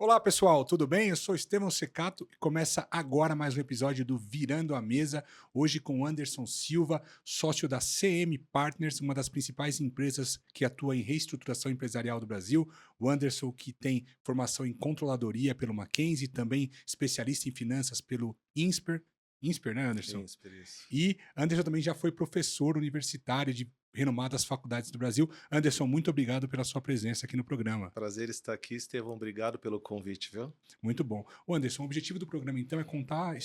Olá, pessoal, tudo bem? Eu sou Estevão Secato e começa agora mais um episódio do Virando a Mesa, hoje com o Anderson Silva, sócio da CM Partners, uma das principais empresas que atua em reestruturação empresarial do Brasil. O Anderson, que tem formação em controladoria pelo Mackenzie, também especialista em finanças pelo INSPER. INSPER, né, Anderson? Isso. E Anderson também já foi professor universitário de renomadas faculdades do Brasil. Anderson, muito obrigado pela sua presença aqui no programa. Prazer estar aqui, Estevão. Obrigado pelo convite, viu? Muito bom. Ô Anderson, o objetivo do programa então é contar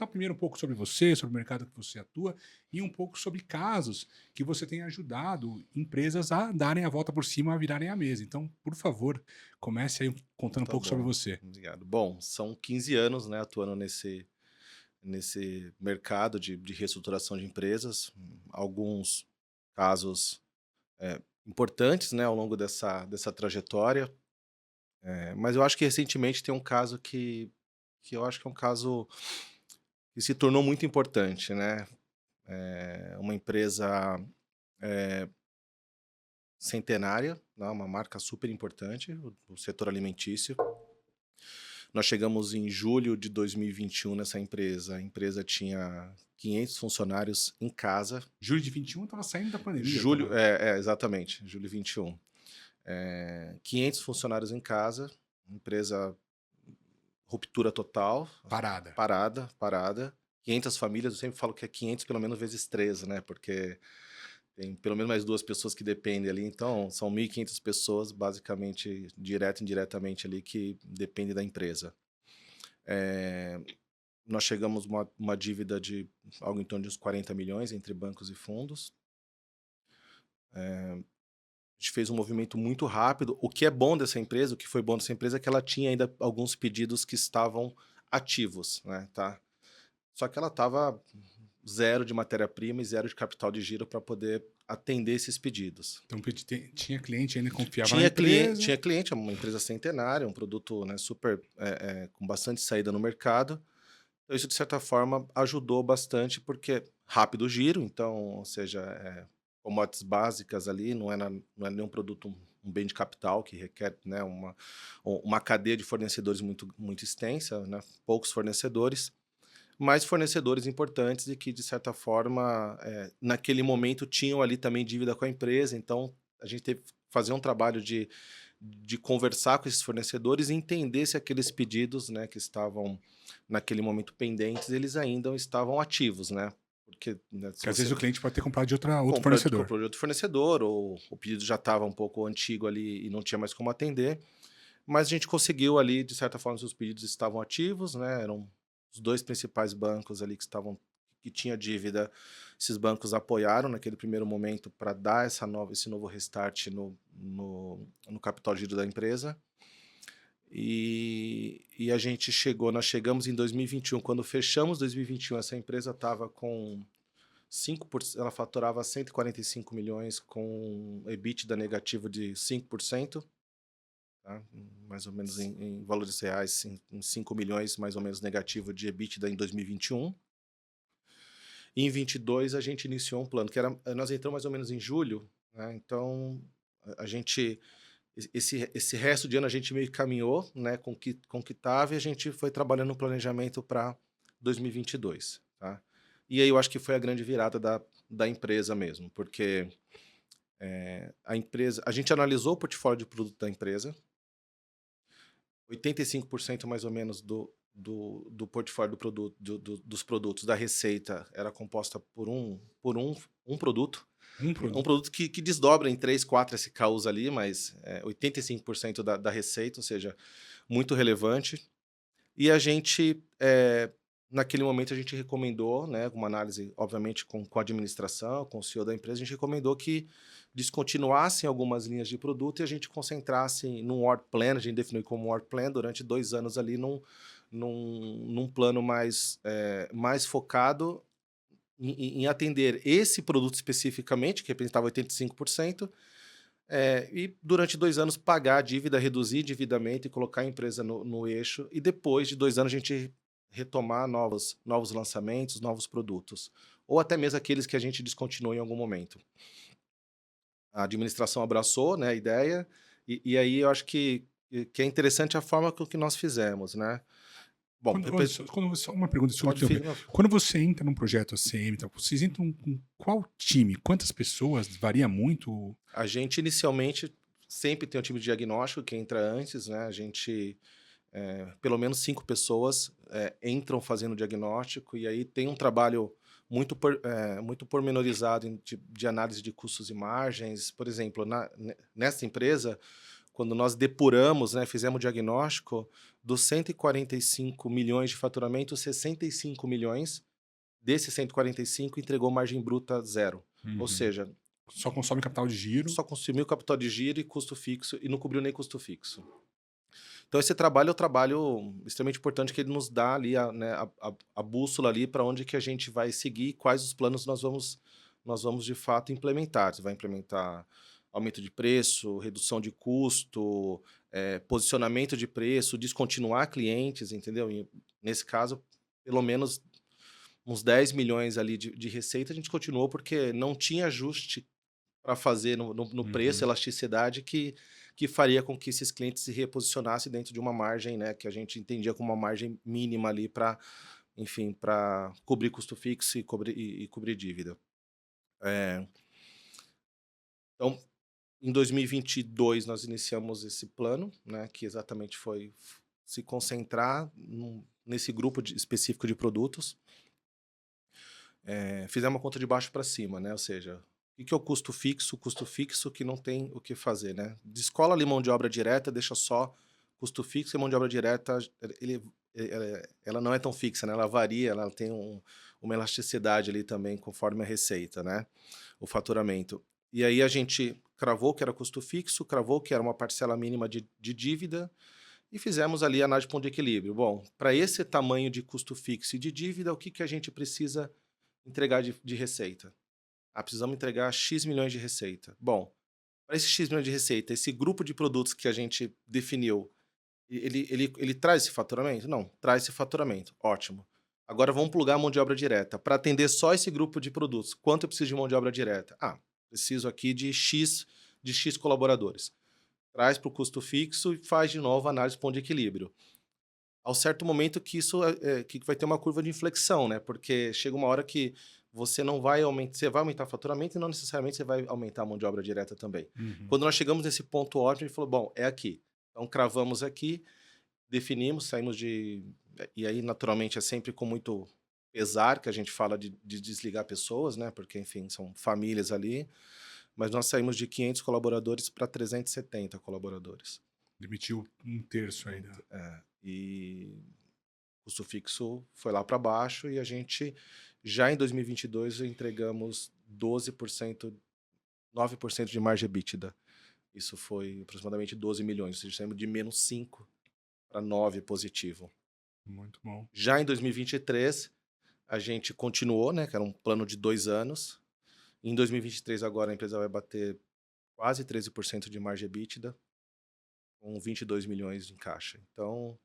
primeiro um pouco sobre você, sobre o mercado que você atua e um pouco sobre casos que você tem ajudado empresas a darem a volta por cima, a virarem a mesa. Então, por favor, comece aí contando um Tá pouco sobre bom, você. obrigado. Bom, são 15 anos, né, atuando nesse mercado de reestruturação de empresas. Alguns casos importantes, né, ao longo dessa trajetória. Mas eu acho que recentemente tem um caso que eu acho que é um caso que se tornou muito importante, né? É uma empresa centenária, né, uma marca super importante, o setor alimentício. Nós chegamos em julho de 2021 nessa empresa. A empresa tinha 500 funcionários em casa. Julho de 21 estava saindo da pandemia, Julho, tava exatamente, julho 21. 500 funcionários em casa, empresa ruptura total, parada. parada. 500 famílias, eu sempre falo que é 500 pelo menos vezes 3, né? Porque tem pelo menos mais duas pessoas que dependem ali, então são 1.500 pessoas, basicamente, direto e indiretamente ali, que dependem da empresa. Nós chegamos a uma dívida de algo em torno de uns 40 milhões entre bancos e fundos. A gente fez um movimento muito rápido. O que é bom dessa empresa, o que foi bom dessa empresa é que ela tinha ainda alguns pedidos que estavam ativos, né, tá? Só que ela estava zero de matéria-prima e zero de capital de giro para poder atender esses pedidos. Então tinha cliente ainda que confiava na Tinha empresa. cliente, é uma empresa centenária, um produto, né, super com bastante saída no mercado. Então, isso, de certa forma, ajudou bastante, porque rápido giro, então, ou seja, commodities básicas ali, não é nenhum produto, um bem de capital que requer, né, uma cadeia de fornecedores muito extensa, né, poucos fornecedores, mas fornecedores importantes e que, de certa forma, naquele momento tinham ali também dívida com a empresa, então a gente teve que fazer um trabalho de conversar com esses fornecedores e entender se aqueles pedidos, né, que estavam naquele momento pendentes, eles ainda estavam ativos, né? Porque, né, se Que às vezes você o cliente pode ter comprado de outro fornecedor. comprou de outro fornecedor ou o pedido já estava um pouco antigo ali e não tinha mais como atender, mas a gente conseguiu ali, de certa forma, os pedidos estavam ativos, né? Eram os dois principais bancos ali que tinha dívida. Esses bancos apoiaram naquele primeiro momento para dar esse novo restart no capital de giro da empresa. E nós chegamos em 2021. Quando fechamos 2021, essa empresa estava com 5%, ela faturava 145 milhões com EBITDA negativo de 5%. Tá? Mais ou menos em valores reais, em 5 milhões mais ou menos negativo de EBITDA em 2021. E em 22 a gente iniciou um plano, nós entramos mais ou menos em julho, né? Então a gente, esse resto de ano a gente meio que caminhou, né, com o que estava, e a gente foi trabalhando no planejamento para 2022, tá? E aí eu acho que foi a grande virada da empresa mesmo, porque a gente analisou o portfólio de produto da empresa. 85% mais ou menos do portfólio dos produtos, da receita, era composta por um produto. Um Um produto. produto que desdobra em 3, 4 SKUs ali, mas 85% da receita, ou seja, muito relevante. E a gente, naquele momento, a gente recomendou, né, uma análise, obviamente, com a administração, com o CEO da empresa, a gente recomendou que descontinuassem algumas linhas de produto e a gente concentrasse num work plan, a gente definiu como work plan, durante 2 anos ali, num plano mais focado em atender esse produto especificamente, que representava 85%, e durante 2 anos pagar a dívida, reduzir endividamento e colocar a empresa no eixo, e depois de 2 anos a gente retomar novos lançamentos, novos produtos, ou até mesmo aqueles que a gente descontinuou em algum momento. A administração abraçou, né, a ideia, e aí eu acho que que é interessante a forma com que nós fizemos, né. Bom, Quando, olha só, uma pergunta, desculpa pode interromper. não, Quando você entra num projeto ACM, e tal, vocês entram com qual time? Quantas pessoas? Varia muito? a gente inicialmente sempre tem um time de diagnóstico que entra antes, né, a gente, pelo menos 5 pessoas, entram fazendo diagnóstico, e aí tem um trabalho muito pormenorizado de análise de custos e margens. Por exemplo, nessa empresa, quando nós depuramos, né, fizemos o diagnóstico, dos 145 milhões de faturamento, 65 milhões, desses 145 entregou margem bruta zero. Ou Uhum. seja, Só consome capital de giro? só consumiu capital de giro e custo fixo e não cobriu nem custo fixo. Então esse trabalho é um trabalho extremamente importante, que ele nos dá ali né, a bússola ali para onde que a gente vai seguir, quais os planos nós vamos de fato implementar. Você vai implementar aumento de preço, redução de custo, posicionamento de preço, descontinuar clientes, entendeu? E, nesse caso, pelo menos uns 10 milhões ali de receita a gente continuou porque não tinha ajuste para fazer no preço, Uhum. elasticidade que faria com que esses clientes se reposicionassem dentro de uma margem, né, que a gente entendia como uma margem mínima ali para, enfim, para cobrir custo fixo e cobrir dívida. Eh, então, em 2022 nós iniciamos esse plano, né, que exatamente foi se concentrar nesse grupo específico de produtos. Fizemos uma conta de baixo para cima, né, ou seja, o que é o custo fixo? O custo fixo que não tem o que fazer, né. Descola ali mão de obra direta, deixa só custo fixo, e mão de obra direta, ele ela não é tão fixa, né, ela varia, ela tem uma elasticidade ali também conforme a receita, né, o faturamento. E aí a gente cravou que era custo fixo, cravou que era uma parcela mínima de dívida, e fizemos ali a análise de ponto de equilíbrio. Bom, para esse tamanho de custo fixo e de dívida, o que que a gente precisa entregar de receita? Ah, precisamos entregar X milhões de receita. Bom, para esse X milhões de receita, esse grupo de produtos que a gente definiu, ele traz esse faturamento? Não, traz esse faturamento. Ótimo. Agora vamos plugar a mão de obra direta. Para atender só esse grupo de produtos, quanto eu preciso de mão de obra direta? Ah, preciso aqui de X colaboradores. Traz para o custo fixo e faz de novo a análise de ponto de equilíbrio. Ao certo momento que isso que vai ter uma curva de inflexão, né, porque chega uma hora que você vai aumentar o faturamento e não necessariamente você vai aumentar a mão de obra direta também. Uhum. Quando nós chegamos nesse ponto ótimo, ele falou: "Bom, é aqui". Então cravamos aqui, definimos, saímos e aí naturalmente é sempre com muito pesar que a gente fala de desligar pessoas, né, porque enfim, são famílias ali, mas nós saímos de 500 colaboradores para 370 colaboradores. Demitiu um terço aí da. E custo fixo foi lá para baixo, e a gente já em 2022 entregamos 12%, 9% de margem EBITDA. Isso foi aproximadamente 12 milhões, ou seja, saímos de -5 para 9 positivo. Muito bom. Já em 2023, a gente continuou, né, que era um plano de 2 anos. Em 2023 agora a empresa vai bater quase 13% de margem EBITDA, com 22 milhões em caixa. Então,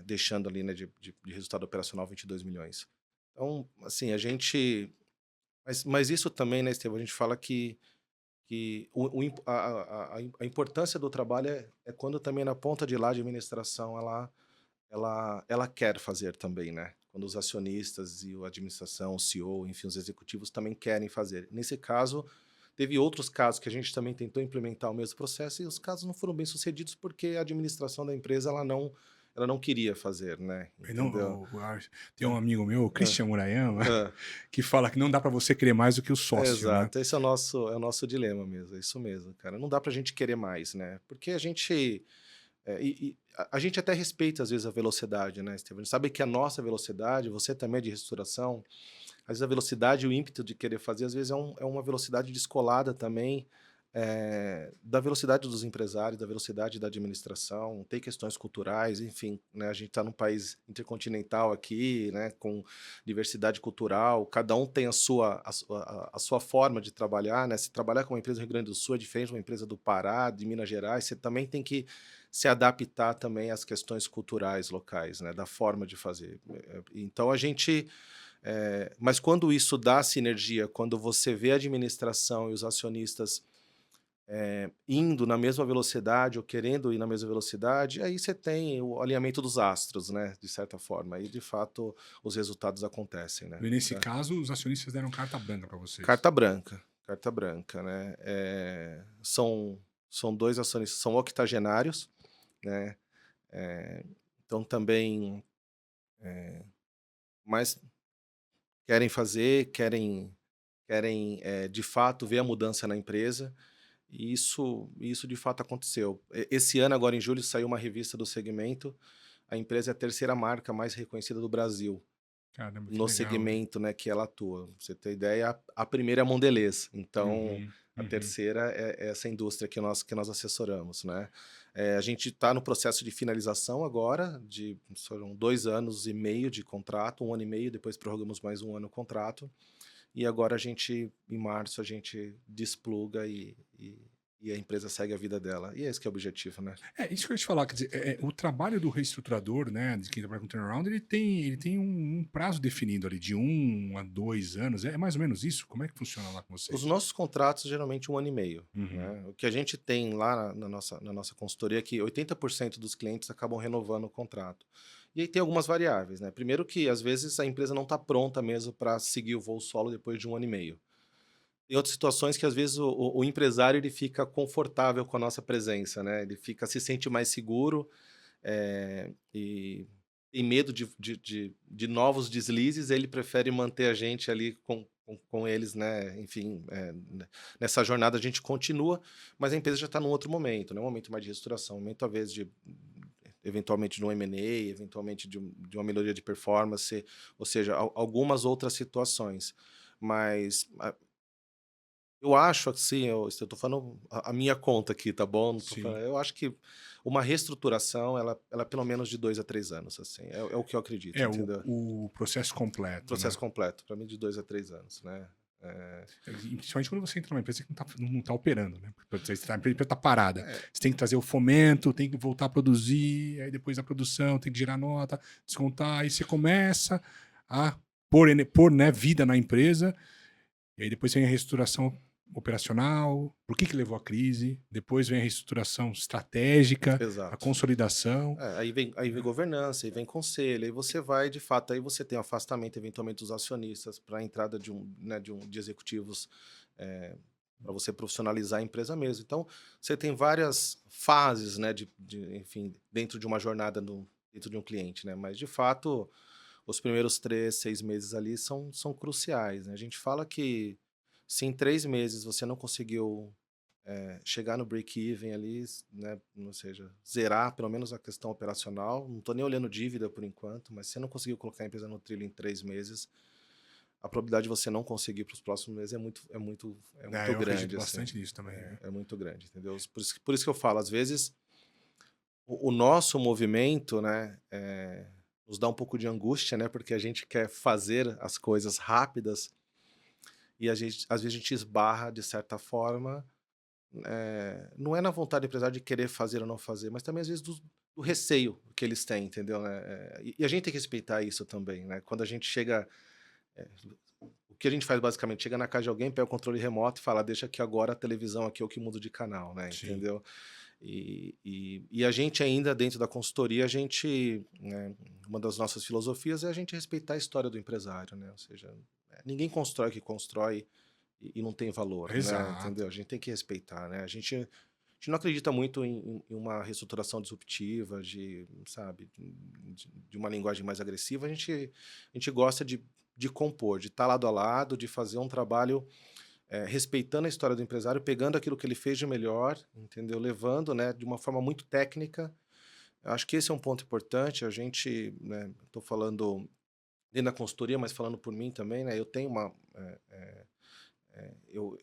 deixando ali, né, de resultado operacional 22 milhões. Então, assim, a gente. Mas isso também, né, Estevão, a gente fala que a importância do trabalho é quando também na ponta de lá a administração ela quer fazer também, né? Quando os acionistas e a administração, o CEO, enfim, os executivos também querem fazer. Nesse caso, teve outros casos que a gente também tentou implementar o mesmo processo, e os casos não foram bem sucedidos porque a administração da empresa ela não queria fazer, né? Aí não, Entendeu? tem um amigo meu, o Hã, Christian Murayama, hã. que fala que não dá para você querer mais do que o sócio, né? Exato, esse é o nosso dilema mesmo, é isso mesmo, cara. Não dá pra gente querer mais, né? Porque a gente a gente até respeita às vezes a velocidade, né, Estevão? A gente sabe que a nossa velocidade, você também é de restauração, às vezes a velocidade e o ímpeto de querer fazer, às vezes é uma velocidade descolada também, da velocidade dos empresários, da velocidade da administração, tem questões culturais, enfim, né, a gente está num país intercontinental aqui, né, com diversidade cultural, cada um tem a sua forma de trabalhar, né, se trabalhar com uma empresa do Rio Grande do Sul é diferente de uma empresa do Pará, de Minas Gerais, você também tem que se adaptar também às questões culturais locais, né, da forma de fazer. Então a gente mas quando isso dá sinergia, quando você vê a administração e os acionistas indo na mesma velocidade ou querendo ir na mesma velocidade, aí você tem o alinhamento dos astros, né, de certa forma. Aí, de fato, os resultados acontecem, né? E nesse caso, os acionistas deram carta branca para vocês. Carta branca, né? São dois acionistas, são octogenários, né? Então também, mas querem fazer, querem de fato ver a mudança na empresa. E isso de fato aconteceu. Esse ano, agora em julho, saiu uma revista do segmento. A empresa é a terceira marca mais reconhecida do Brasil Caramba, que no legal, velho. segmento, né, que ela atua. Pra você ter ideia, a primeira é a Mondelez. Então, Uhum, a uhum. terceira é essa indústria que nós assessoramos, né? A gente está no processo de finalização agora, foram 2 anos e meio de contrato, 1 ano e meio, depois prorrogamos mais 1 ano o contrato. E agora em março, a gente despluga e a empresa segue a vida dela. E esse que é o objetivo, né? É, isso que eu ia te falar, quer dizer, o trabalho do reestruturador, né, de quem trabalha com turnaround, ele tem um prazo definido ali, de 1 a 2 anos, é mais ou menos isso? Como é que funciona lá com Os vocês? nossos contratos, geralmente, 1 ano e meio, Uhum. né? O que a gente tem lá na nossa consultoria é que 80% dos clientes acabam renovando o contrato. E aí tem algumas variáveis, né? Primeiro que, às vezes, a empresa não está pronta mesmo para seguir o voo solo depois de 1 ano e meio. Tem outras situações que, às vezes, o empresário ele fica confortável com a nossa presença, né? Ele se sente mais seguro, e tem medo de novos deslizes, ele prefere manter a gente ali com eles, né? Enfim, nessa jornada a gente continua, mas a empresa já está num outro momento, não é um momento mais de reestruturação, um momento, às vezes, eventualmente de um M&A, eventualmente de uma melhoria de performance, ou seja, algumas outras situações. Mas eu acho assim, eu tô falando a minha conta aqui, tá bom? Não tô Sim. falando, eu acho que uma reestruturação, ela é pelo menos de 2 a 3 anos, assim, é o que eu acredito, É, o, entendeu? o processo completo, né? Processo completo, para mim de 2 a 3 anos, né? É, E principalmente quando você entra numa empresa que não tá operando, né? Porque a empresa tá parada. é, Você tem que trazer o fomento, tem que voltar a produzir, aí depois da produção tem que gerar nota, descontar, aí você começa a pôr, né, vida na empresa. E aí depois vem a reestruturação operacional, por que levou à crise, depois vem a reestruturação estratégica, a exato. consolidação. Aí vem governança, aí vem conselho, aí você vai, de fato, aí você tem o afastamento, eventualmente, dos acionistas para a entrada de executivos, para você profissionalizar a empresa mesmo. Então, você tem várias fases, né, enfim, dentro de uma jornada dentro de um cliente, né? Mas, de fato, os primeiros 3, 6 meses ali são cruciais, né? A gente fala que se em 3 meses você não conseguiu chegar no break-even ali, né, ou seja, zerar pelo menos a questão operacional, não estou nem olhando dívida por enquanto, mas se você não conseguiu colocar a empresa no trilho em 3 meses, a probabilidade de você não conseguir para os próximos meses é É, muito eu acredito grande, assim, bastante nisso também, viu? é muito grande, entendeu? Por isso que eu falo, às vezes, o nosso movimento, né, nos dá um pouco de angústia, né, porque a gente quer fazer as coisas rápidas e às vezes a gente esbarra, de certa forma, não é na vontade do empresário de querer fazer ou não fazer, mas também às vezes do receio que eles têm, entendeu, né? E a gente tem que respeitar isso também, né? Quando a gente chega, eh, o que a gente faz basicamente, chega na casa de alguém, pega o controle remoto e fala, deixa que agora a televisão aqui é o que muda de canal, né? Sim. Entendeu? E a gente ainda dentro da consultoria, né, uma das nossas filosofias é a gente respeitar a história do empresário, né? Ou seja, ninguém constrói o que constrói e não tem valor, né? Exato. Entendeu? A gente tem que respeitar, né? A gente não acredita muito em uma reestruturação disruptiva, sabe, de uma linguagem mais agressiva. A gente gosta de compor, de estar lado a lado, de fazer um trabalho respeitando a história do empresário, pegando aquilo que ele fez de melhor, entendeu? Levando, né, de uma forma muito técnica. Eu acho que esse é um ponto importante. A gente, né, estou falando dentro da consultoria, mas falando por mim também, né? Eu tenho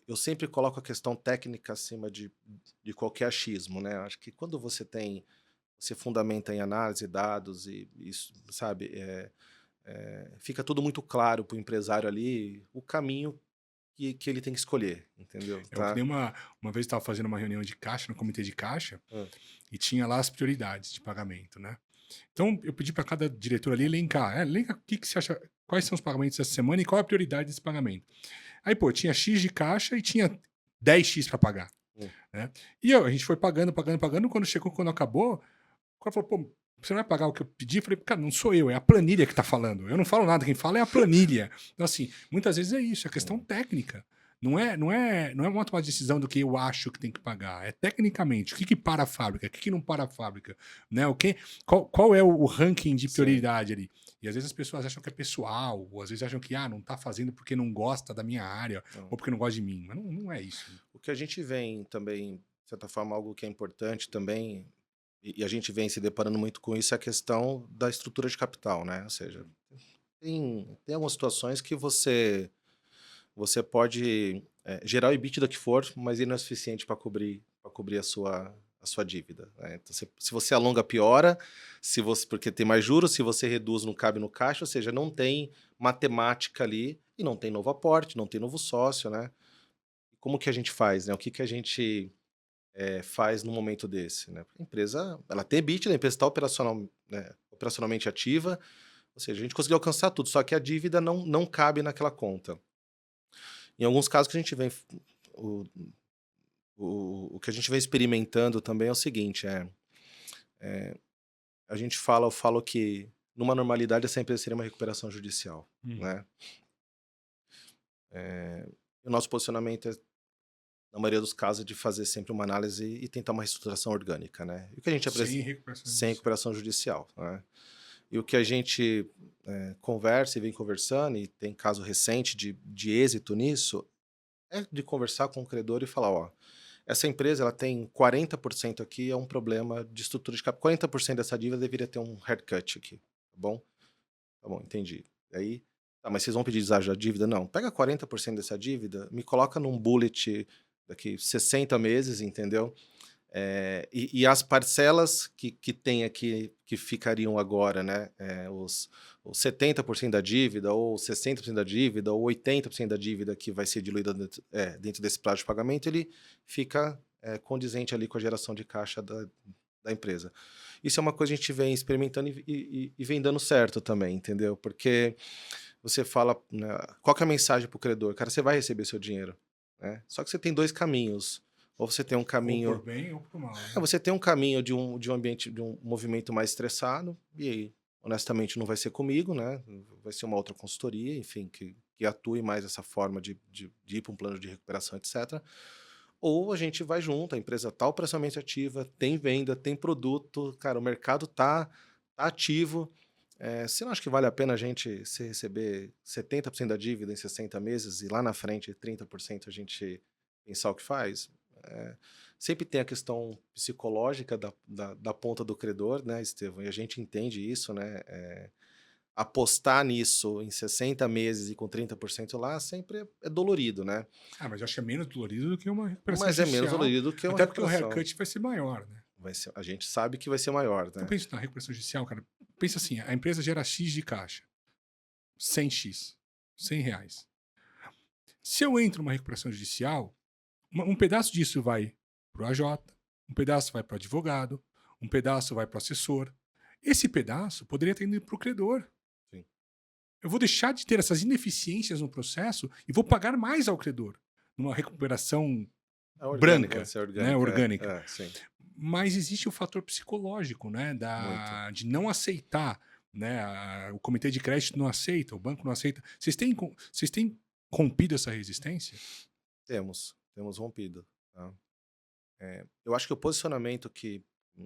eu sempre coloco a questão técnica acima de qualquer achismo, né? Acho que quando você fundamenta em análise, dados e isso, sabe, fica tudo muito claro para o empresário ali o caminho que ele tem que escolher, entendeu? É o que nem Tá? uma vez eu estava fazendo uma reunião de caixa, no comitê de caixa, Hum, e tinha lá as prioridades de pagamento, né? Então eu pedi para cada diretor ali elencar, elenca o que você acha, quais são os pagamentos dessa semana e qual é a prioridade desse pagamento. Aí, pô, tinha X de caixa e tinha 10x para pagar. Hum. né? A gente foi pagando, pagando, pagando. Quando acabou, o cara falou, pô, você não vai pagar o que eu pedi? Eu falei, cara, não sou eu, é a planilha que tá falando. Eu não falo nada, quem fala é a planilha. Então, assim, muitas vezes é isso, é questão técnica. Não é uma tomada de decisão do que eu acho que tem que pagar. É tecnicamente. O que, que para a fábrica? O que, que não para a fábrica? Né? Qual é o ranking de Sim. prioridade ali? E às vezes as pessoas acham que é pessoal, ou às vezes acham que não tá fazendo porque não gosta da minha área, Não. ou porque não gosta de mim. Mas não é isso. O que a gente vem também, de certa forma, algo que é importante também, e a gente vem se deparando muito com isso, é a questão da estrutura de capital, né? Ou seja, tem algumas situações que você pode gerar o EBITDA que for, mas ele não é suficiente para cobrir a sua dívida, né? Então, se você alonga, piora, porque tem mais juros, se você reduz, não cabe no caixa, ou seja, não tem matemática ali e não tem novo aporte, não tem novo sócio, né? Como que a gente faz, né? O que que a gente faz num momento desse, né? A empresa, ela tem EBITDA, a empresa está operacionalmente ativa, ou seja, a gente conseguiu alcançar tudo, só que a dívida não cabe naquela conta. Em alguns casos que a gente vem, o, o que a gente vem experimentando também é o seguinte, eu falo que numa normalidade essa empresa seria uma recuperação judicial, né? O nosso posicionamento na maioria dos casos, é de fazer sempre uma análise e tentar uma reestruturação orgânica, né? E o que a gente Sem apresenta recuperação sem judicial. recuperação judicial, né? E o que a gente conversa e vem conversando, e tem caso recente de êxito nisso, é de conversar com o credor e falar, ó, essa empresa ela tem 40% aqui, é um problema de estrutura de capital, 40% dessa dívida deveria ter um haircut aqui, tá bom? Tá bom, entendi. Aí, tá, mas vocês vão pedir deságio da dívida? Não, pega 40% dessa dívida, me coloca num bullet daqui 60 meses, entendeu? E as parcelas que tem aqui, que ficariam agora, né? Os 70% da dívida, ou 60% da dívida, ou 80% da dívida que vai ser diluída dentro desse prazo de pagamento, ele fica condizente ali com a geração de caixa da empresa. Isso é uma coisa que a gente vem experimentando e vem dando certo também, entendeu? Porque você fala, né, qual que é a mensagem para o credor? Cara, você vai receber seu dinheiro, né? Só que você tem dois caminhos. Ou você tem um Ou por caminho. bem ou por mal, né? Você tem um caminho de um ambiente, de um movimento mais estressado, e aí, honestamente, não vai ser comigo, né? Vai ser uma outra consultoria, enfim, que atue mais essa forma de ir para um plano de recuperação, etc. Ou a gente vai junto, a empresa está operacionalmente ativa, tem venda, tem produto, cara, o mercado tá ativo. Você não acha que vale a pena a gente se receber 70% da dívida em 60 meses e lá na frente 30% a gente pensar o que faz? É, sempre tem a questão psicológica da ponta do credor, né, Estevão? E a gente entende isso, né? Apostar nisso em 60 meses e com 30% lá sempre é dolorido, né? Mas eu acho que é menos dolorido do que uma recuperação Mas é menos judicial, dolorido do que uma até porque o recuperação. haircut vai ser maior, né? A gente sabe que vai ser maior, Eu né? penso na recuperação judicial, cara. Pensa assim, a empresa gera X de caixa. 100x. R$ 100. Se eu entro numa recuperação judicial, um pedaço disso vai pro AJ, um pedaço vai pro advogado, um pedaço vai pro assessor. Esse pedaço poderia ter ido pro credor. Sim. Eu vou deixar de ter essas ineficiências no processo e vou pagar mais ao credor numa recuperação É orgânica, vai branca, ser né, orgânica, orgânica. sim, Mas existe o fator psicológico, né, muito. de não aceitar, né, o comitê de crédito não aceita, o banco não aceita. Vocês têm rompido essa resistência? Temos rompido, tá? Eu acho que o posicionamento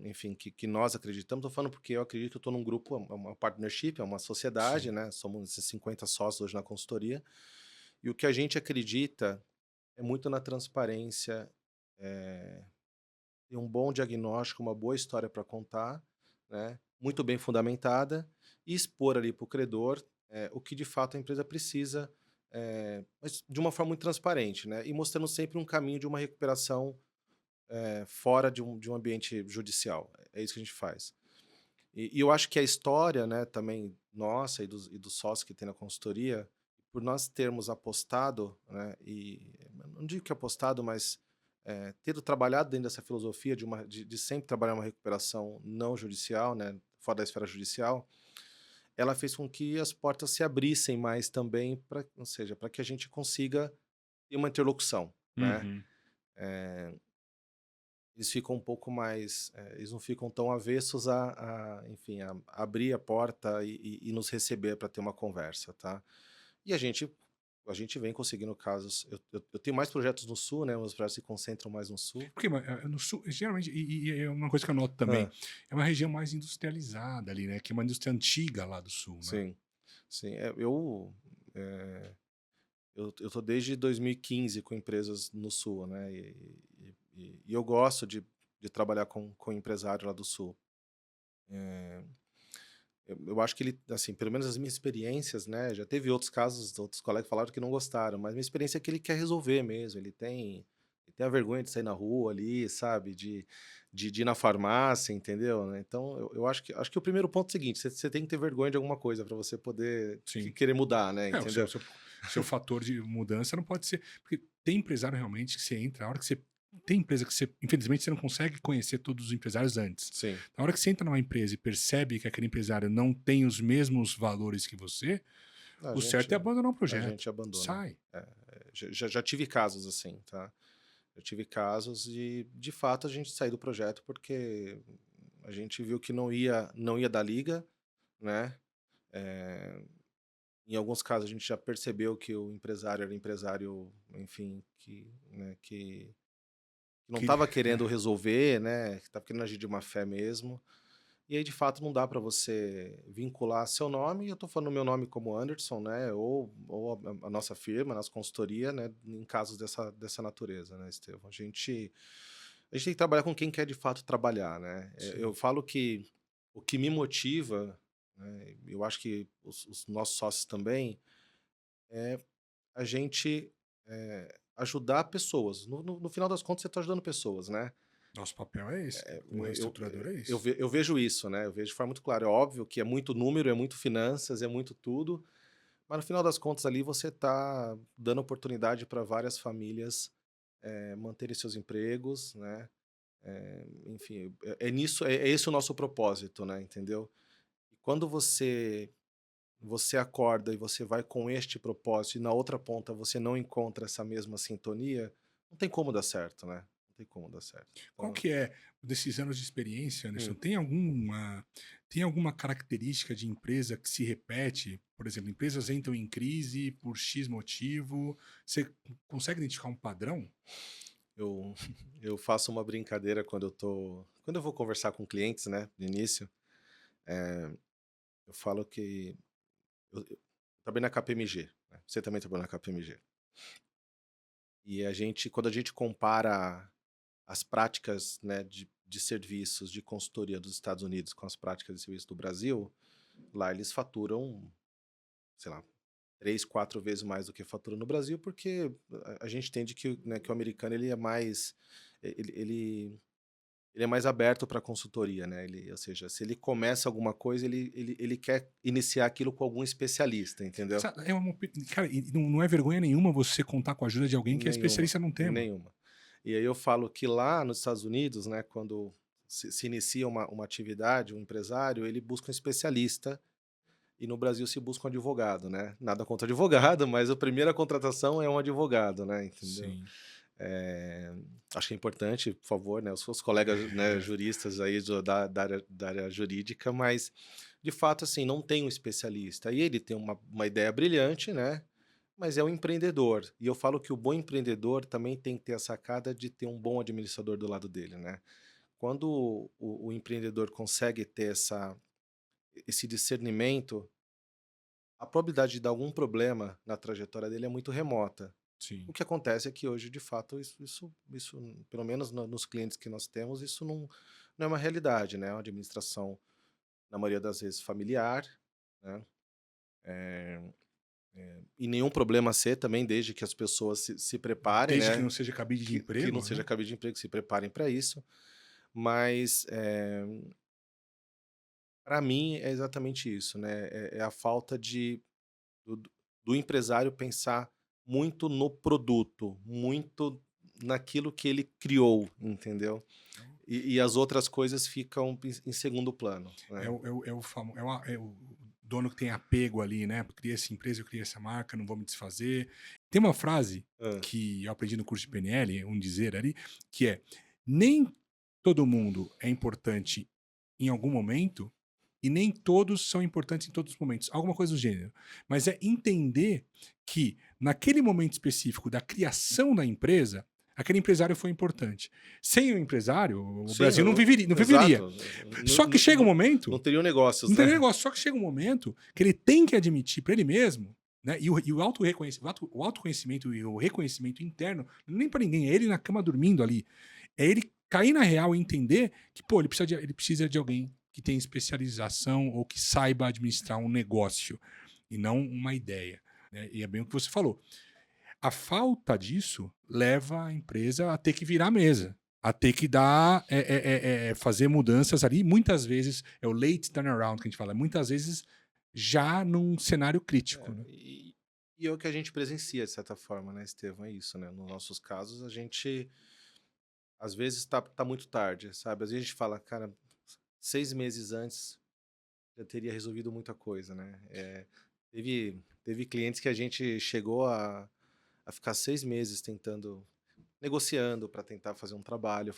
enfim, que nós acreditamos, estou falando porque eu acredito que eu estou num grupo, é uma partnership, é uma sociedade, Sim. né? Somos esses 50 sócios hoje na consultoria, e o que a gente acredita é muito na transparência, ter um bom diagnóstico, uma boa história para contar, né? Muito bem fundamentada, e expor ali para o credor o que de fato a empresa precisa, mas de uma forma muito transparente, né? E mostrando sempre um caminho de uma recuperação fora de um ambiente judicial. É isso que a gente faz. E eu acho que a história, né, também nossa e dos sócios que tem na consultoria, por nós termos apostado, né, e não digo que apostado, mas ter trabalhado dentro dessa filosofia de sempre trabalhar uma recuperação não judicial, né, fora da esfera judicial, ela fez com que as portas se abrissem mais também, ou seja, para que a gente consiga ter uma interlocução, né? Uhum. eles ficam um pouco mais, eles não ficam tão avessos enfim, a abrir a porta e nos receber para ter uma conversa, tá? E a gente vem conseguindo casos. Eu tenho mais projetos no sul, né? Os projetos se concentram mais no sul. Porque no sul, geralmente, e é uma coisa que eu noto também, Ah, é uma região mais industrializada ali, né? Que é uma indústria antiga lá do sul, né? sim, sim. É, eu tô desde 2015 com empresas no sul, né? E eu gosto de trabalhar com empresário lá do sul. É, eu acho que ele, assim, pelo menos as minhas experiências, né? Já teve outros casos, outros colegas falaram que não gostaram, mas minha experiência é que ele quer resolver mesmo. Ele tem a vergonha de sair na rua ali, sabe? De ir na farmácia, entendeu? Né? Então, eu acho que o primeiro ponto é o seguinte: você tem que ter vergonha de alguma coisa para você poder Sim. querer mudar, né? É, o seu, Entendeu? seu fator de mudança não pode ser. Porque tem empresário realmente que você entra, a hora que você. Tem empresa que você. Infelizmente, você não consegue conhecer todos os empresários antes. Sim. Na hora que você entra numa empresa e percebe que aquele empresário não tem os mesmos valores que você, A o certo é gente, abandonar o a projeto. gente abandona. Sai. Já tive casos assim, tá? Eu tive casos de fato, a gente sair do projeto porque a gente viu que não ia dar liga, né? Eh, Em alguns casos a gente já percebeu que o empresário era empresário, enfim, né, que não Que, estava querendo resolver, né? Que estava querendo agir de má fé mesmo. E aí, de fato, não dá para você vincular seu nome, e eu estou falando meu nome como Anderson, né? Ou a nossa firma, a nossa consultoria, né? Em casos dessa natureza, né, Estevão? A gente tem que trabalhar com quem quer de fato trabalhar, né? Eu sim. falo que o que me motiva, né, eu acho que os nossos sócios também, é a gente ajudar pessoas. No final das contas, você está ajudando pessoas, né? Nosso papel é esse. Como Eu, reestruturador é eu, isso. ve- eu vejo isso, né? Eu vejo de forma muito clara. É óbvio que é muito número, é muito finanças, é muito tudo, mas no final das contas ali você está dando oportunidade para várias famílias manterem seus empregos, né? Enfim, nisso, é esse o nosso propósito, né? Entendeu? E quando você acorda e você vai com este propósito e na outra ponta você não encontra essa mesma sintonia, não tem como dar certo, né? Não tem como dar certo. Qual Então, que é, desses anos de experiência, Anderson, hum, tem alguma característica de empresa que se repete? Por exemplo, empresas entram em crise por X motivo. Você consegue identificar um padrão? eu, eu faço uma brincadeira quando eu vou conversar com clientes, né, no início, eu falo que eu trabalhei na KPMG, né? Você também trabalhou na KPMG. E quando a gente compara as práticas, né, de serviços de consultoria dos Estados Unidos com as práticas de serviço do Brasil, lá eles faturam, sei lá, 3, 4 vezes mais do que fatura no Brasil, porque a gente entende que, né, que o americano ele é mais ele é mais aberto para consultoria, né? Ou seja, se ele começa alguma coisa, ele quer iniciar aquilo com algum especialista, entendeu? Cara, e não é vergonha nenhuma você contar com a ajuda de alguém que é Nenhuma, especialista num tema. nenhuma. E aí eu falo que lá nos Estados Unidos, né, quando se inicia uma atividade, um empresário, ele busca um especialista e no Brasil se busca um advogado, né? Nada contra advogado, mas a primeira contratação é um advogado, né? Entendeu? Sim. Eh, Acho que é importante, por favor, né, os seus colegas, né, juristas aí da área jurídica, mas de fato, assim, não tem um especialista. E ele tem uma ideia brilhante, né? Mas é um empreendedor. E eu falo que o bom empreendedor também tem que ter a sacada de ter um bom administrador do lado dele, né? Quando o empreendedor consegue ter esse discernimento, a probabilidade de dar algum problema na trajetória dele é muito remota. O Sim. que acontece é que hoje, de fato, isso pelo menos nos clientes que nós temos, isso não é uma realidade, né? É uma administração, na maioria das vezes, familiar, né? E nenhum problema a ser também, desde que as pessoas se preparem, Desde que né? não seja cabide de Que não emprego, seja né? cabide de emprego, se preparem para isso. Mas, para mim, é exatamente isso, né? É a falta do, do empresário pensar muito no produto, muito naquilo que ele criou, entendeu? E as outras coisas ficam em segundo plano, É né? o, é o, é o, famo- é o dono que tem apego ali, né? Eu criei essa empresa, eu criei essa marca, não vou me desfazer. Tem uma frase Hã. que eu aprendi no curso de PNL, um dizer ali, que é: nem todo mundo é importante em algum momento e nem todos são importantes em todos os momentos, alguma coisa do gênero. Mas é entender que naquele momento específico da criação da empresa, aquele empresário foi importante. Sem o empresário, o Sim, Brasil não viveria, não viveria. exato. Só que chega um Não momento, teriam negócios, não tem né? negócio, só que chega um momento que ele tem que admitir para ele mesmo, né? E o autoconhecimento e o reconhecimento interno, nem para ninguém, é ele na cama dormindo ali. É ele cair na real e entender que, pô, ele precisa de alguém que tenha especialização ou que saiba administrar um negócio e não uma ideia, né? E é bem o que você falou. A falta disso leva a empresa a ter que virar a mesa, a ter que dar, fazer mudanças ali. Muitas vezes é o late turnaround que a gente fala, muitas vezes já num cenário crítico, né? E é o que a gente presencia, de certa forma, né, Estevão? É isso, né? Nos nossos casos, a gente, às vezes, tá muito tarde, sabe? Às vezes a gente fala, cara, 6 meses antes já teria resolvido muita coisa, né? Teve clientes que a gente chegou a ficar 6 meses tentando, negociando para tentar fazer um trabalho.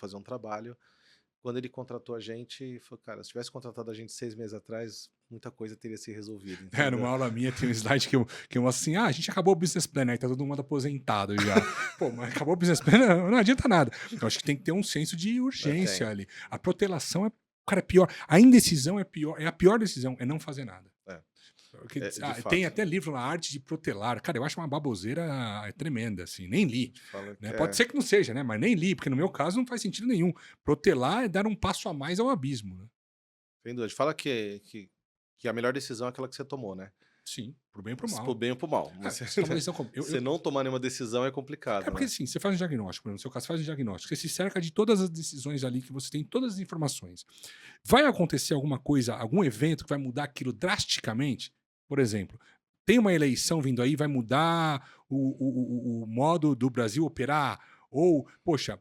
Quando ele contratou a gente, falou, cara, se tivesse contratado a gente 6 meses atrás, muita coisa teria se resolvido, É, numa entendeu? aula minha tem um slide que eu mostro assim, a gente acabou o business plan, aí tá todo mundo aposentado já. Pô, mas acabou o business plan, não adianta nada. Eu acho que tem que ter um senso de urgência Tem. ali. A protelação cara, é pior. A indecisão é pior, é a pior decisão, é não fazer nada. É, Porque, de tem fato. até livro lá, Arte de Protelar. Cara, eu acho uma baboseira tremenda, assim, nem A li. gente fala que Né? Pode ser que não seja, né? Mas nem li, porque no meu caso não faz sentido nenhum. Protelar é dar um passo a mais ao abismo, né? sem dúvida. A gente fala que a melhor decisão é aquela que você tomou, né? Sim, pro bem e pro Se pro mal. bem ou pro mal. É, Mas você toma uma decisão como. você não tomar nenhuma decisão é É complicado, porque né? assim, você faz um diagnóstico, no seu caso, faz um diagnóstico, você se cerca de todas as decisões ali que você tem, todas as informações. Vai acontecer alguma coisa, algum evento que vai mudar aquilo drasticamente? Por exemplo, tem uma eleição vindo aí, vai mudar o modo do Brasil operar? Ou, poxa,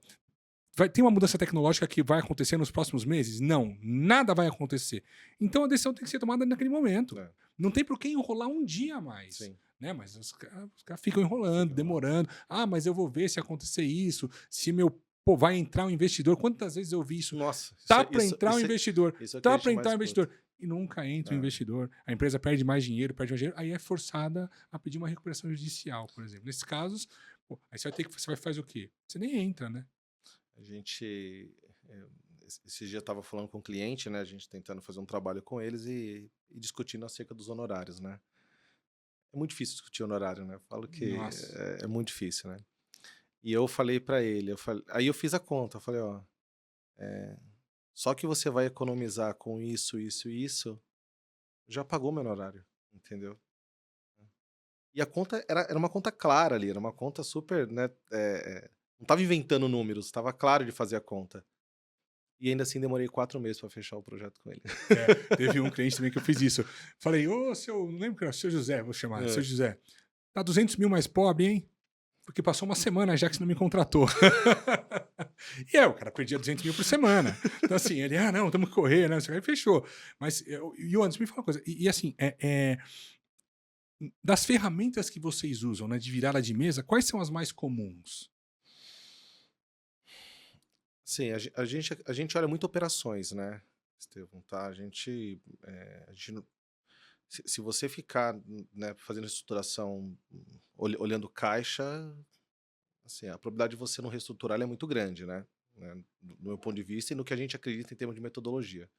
ter uma mudança tecnológica que vai acontecer nos próximos meses? Não, nada vai acontecer. Então a decisão tem que ser tomada naquele momento. É, Não tem por que enrolar um dia a mais. sim. Né? Mas os caras ficam enrolando, Fica enrolado. demorando. Ah, mas eu vou ver se acontecer isso, se meu. Pô, vai entrar um investidor. Quantas vezes eu vi isso? Nossa, Tá para entrar um investidor. isso é o que a Tá gente para entrar mais um escuta. investidor. E nunca entra o É. investidor. A empresa perde mais dinheiro, aí é forçada a pedir uma recuperação judicial, por exemplo. Nesses casos, pô, aí você vai fazer o quê? Você nem entra, né? A gente. Esse dia eu estava falando com um cliente, né? A gente tentando fazer um trabalho com eles e discutindo acerca dos honorários, né? É muito difícil discutir honorário, né? Eu falo que Nossa. é muito difícil, né? E eu falei para ele, aí eu fiz a conta, eu falei, ó, só que você vai economizar com isso, isso e isso, já pagou meu honorário, entendeu? E a conta era uma conta clara ali, era uma conta super, né? Não estava inventando números, estava claro de fazer a conta. E ainda assim demorei 4 meses para fechar o projeto com ele. É, teve um cliente também que eu fiz isso. Falei, ô, não lembro que era, seu José, vou chamar, seu É. José, tá 200 mil mais pobre, hein? Porque passou uma semana já que você não me contratou. E o cara perdia 200 mil por semana. Então, assim, ele, não, temos que correr, né? Aí fechou. Mas, e o Anderson, me fala uma coisa, e assim, das ferramentas que vocês usam, né, de virada de mesa, quais são as mais comuns? Sim, a gente olha muito operações, né, Estevão, tá? A gente se você ficar, né, fazendo estruturação, olhando caixa, assim, a probabilidade de você não reestruturar ela é muito grande, né, do meu ponto de vista e no que a gente acredita em termos de metodologia.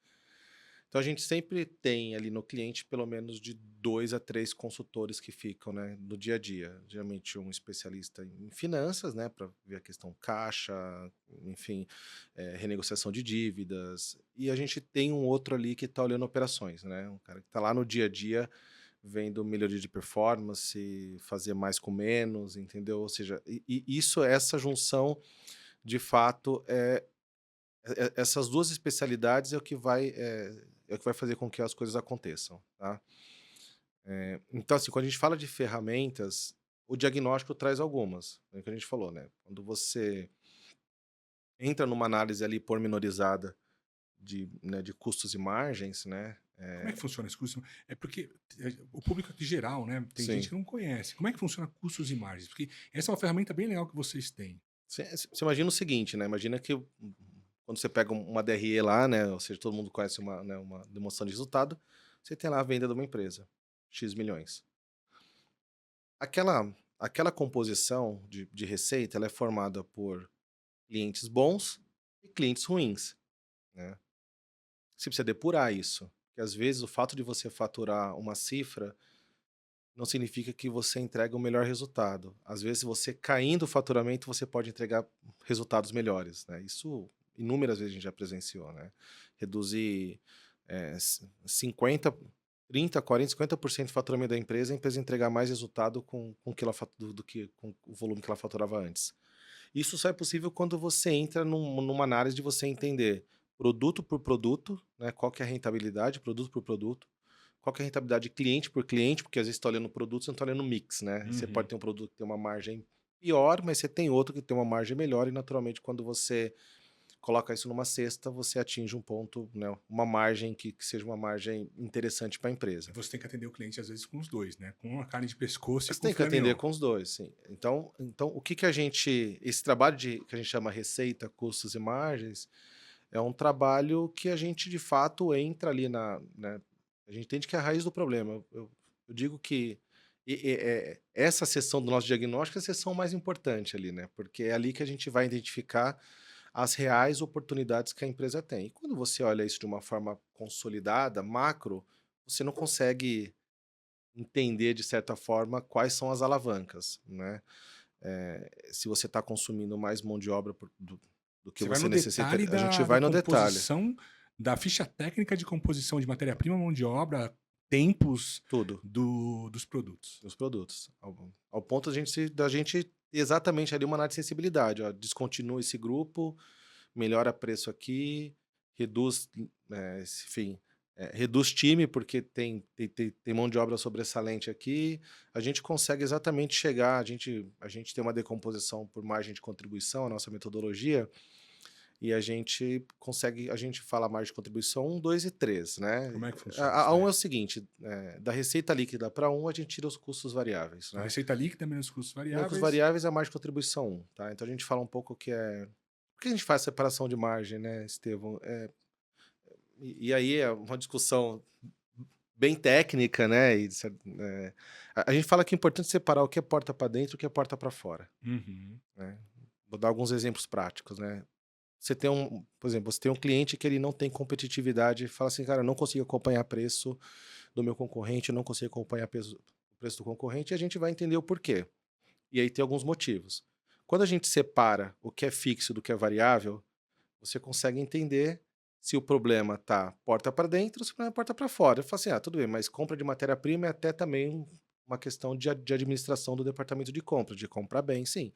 Então a gente sempre tem ali no cliente pelo menos de 2 a 3 consultores que ficam, né, no dia a dia. Geralmente um especialista em finanças, né, para ver a questão caixa, enfim, renegociação de dívidas. E a gente tem um outro ali que está olhando operações, né, um cara que está lá no dia a dia vendo melhoria de performance, fazer mais com menos, entendeu? Ou seja, essa junção, de fato, essas duas especialidades é o que vai fazer com que as coisas aconteçam, tá? Então, assim, quando a gente fala de ferramentas, o diagnóstico traz algumas, é o que a gente falou, né? Quando você entra numa análise ali pormenorizada né, de custos e margens, né? Como é que funciona esse custo? É porque o público aqui geral, né? Tem gente Sim. que não conhece. Como é que funciona custos e margens? Porque essa é uma ferramenta bem legal que vocês têm. Você imagina o seguinte, né? Imagina que quando você pega uma DRE lá, né, ou seja, todo mundo conhece uma demonstração de resultado, você tem lá a venda de uma empresa, X milhões. Aquela composição de receita, ela é formada por clientes bons e clientes ruins, né? Você precisa depurar isso, porque às vezes o fato de você faturar uma cifra não significa que você entrega o melhor resultado. Às vezes, você caindo o faturamento, você pode entregar resultados melhores, né? Isso inúmeras vezes a gente já presenciou, né? Reduzir 50, 30, 40, 50% do faturamento da empresa, a empresa entregar mais resultado com que ela, do que com o volume que ela faturava antes. Isso só é possível quando você entra numa análise de você entender produto por produto, né? Qual que é a rentabilidade, produto por produto, qual que é a rentabilidade cliente por cliente, porque às vezes você está olhando o produto, você não está olhando o mix, né? Você pode Uhum. ter um produto que tem uma margem pior, mas você tem outro que tem uma margem melhor, e naturalmente, quando você coloca isso numa cesta, você atinge um ponto, né? Uma margem que seja uma margem interessante para a E empresa. você tem que atender o cliente, às vezes, com os dois, né? Com a carne de pescoço e Você com o tem que filé atender mignon. com os dois, sim. Então o que a gente, esse trabalho que a gente chama receita, custos e margens, é um trabalho que a gente de fato entra ali né, a gente entende que é a raiz do problema. Eu digo que essa sessão do nosso diagnóstico é a sessão mais importante ali, né? Porque é ali que a gente vai identificar as reais oportunidades que a empresa tem. E quando você olha isso de uma forma consolidada, macro, você não consegue entender, de certa forma, quais são as alavancas, né? Se você está consumindo mais mão de obra do que Você vai você no necessita, detalhe a gente da vai no detalhe, composição, da ficha técnica de composição de matéria-prima, mão de obra, tempos tudo, dos produtos. dos produtos. Ao ponto da gente ter exatamente ali uma análise de sensibilidade. Ó, descontinua esse grupo, melhora preço aqui, reduz, enfim, reduz time porque tem mão de obra sobressalente aqui. A gente consegue exatamente chegar, a gente tem uma decomposição por margem de contribuição, a nossa metodologia, e a gente fala margem de contribuição 1, 2 e 3, né? Como é que funciona A isso a 1 daí? é o seguinte, da receita líquida para 1, a gente tira os custos variáveis, Então, né? receita líquida menos custos Menos custos variáveis. variáveis é a margem de contribuição 1, tá? Então a gente fala um pouco que é... Por que a gente faz separação de margem, né, Estevão? E aí é uma discussão bem técnica, né? A gente fala que é importante separar o que é porta para dentro e o que é porta para fora, Uhum. né? Vou dar alguns exemplos práticos, né? Por exemplo, você tem um cliente que ele não tem competitividade e fala assim, cara, eu não consigo acompanhar preço do meu concorrente, eu não consigo acompanhar o preço do concorrente, e a gente vai entender o porquê. E aí tem alguns motivos. Quando a gente separa o que é fixo do que é variável, você consegue entender se o problema está porta para dentro ou se o problema é porta para fora. Eu falo assim, tudo bem, mas compra de matéria-prima é até também uma questão de administração do departamento de compra, de comprar bem, sim.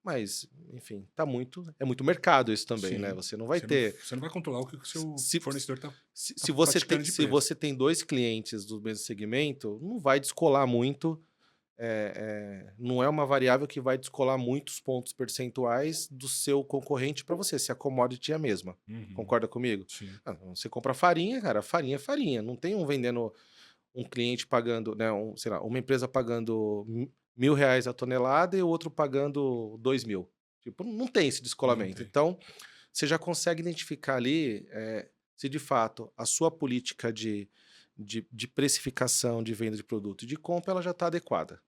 Mas, enfim, é muito mercado isso também, né? Sim. Você não vai ter... Você não vai controlar o que o seu Se, fornecedor está se você tem, praticando de se preço. você tem dois clientes do mesmo segmento, não vai descolar muito, não é uma variável que vai descolar muitos pontos percentuais do seu concorrente para você, se a commodity é a mesma. Uhum. Concorda comigo? Sim. Você compra farinha, cara, farinha é farinha. Não tem um vendendo, um cliente pagando, né, sei lá, uma empresa pagando R$ 1.000 a tonelada e o outro pagando 2.000. Tipo, não tem esse Não descolamento. tem. Então, você já consegue identificar ali se de fato a sua política de precificação, de venda de produto e de compra, ela já está adequada.